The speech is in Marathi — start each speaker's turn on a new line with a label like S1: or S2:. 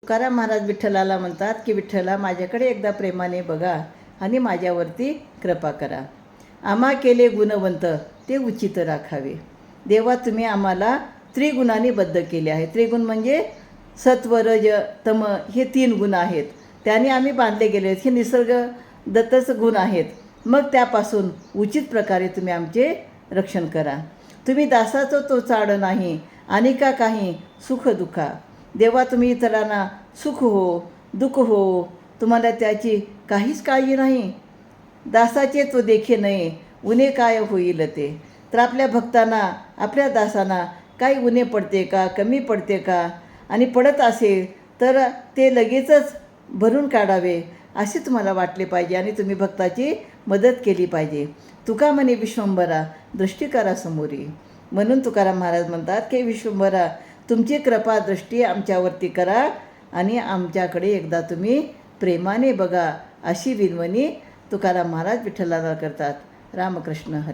S1: तुकाराम महाराज विठ्ठलाला म्हणतात की विठ्ठला माझ्याकडे एकदा प्रेमाने बघा आणि माझ्यावरती कृपा करा. आम्हा केले गुणवंत ते उचित राखावे. देवा तुम्ही आम्हाला त्रिगुणाने बद्ध केले आहे. त्रिगुण म्हणजे सत्व रज तम हे 3 गुण आहेत. त्याने आम्ही बांधले गेले आहेत. हे निसर्ग दत्तच गुण आहेत. मग त्यापासून उचित प्रकारे तुम्ही आमचे रक्षण करा. तुम्ही दासाचा तो चाड नाही आणि का काही सुख दुःखा. देवा तुम्ही इतरांना सुख हो दुःख हो तुम्हाला त्याची काहीच काळजी नाही. दासाचे तो देखे नये उणे काय होईल ते. तर आपल्या भक्तांना आपल्या दासांना काही उणे पडते का कमी पडते का आणि पडत असेल तर ते लगेचच भरून काढावे असे तुम्हाला वाटले पाहिजे आणि तुम्ही भक्ताची मदत केली पाहिजे. तुका म्हणे विश्वंभरा दृष्टी करा समोरी. म्हणून तुकाराम महाराज म्हणतात की विश्वंभरा तुमची कृपा दृष्टी आमच्यावरती करा आणि आमच्याकडे एकदा तुम्ही प्रेमाने बघा अशी विनवणी तुकाराम महाराज विठ्ठलाला करतात. रामकृष्ण हरी.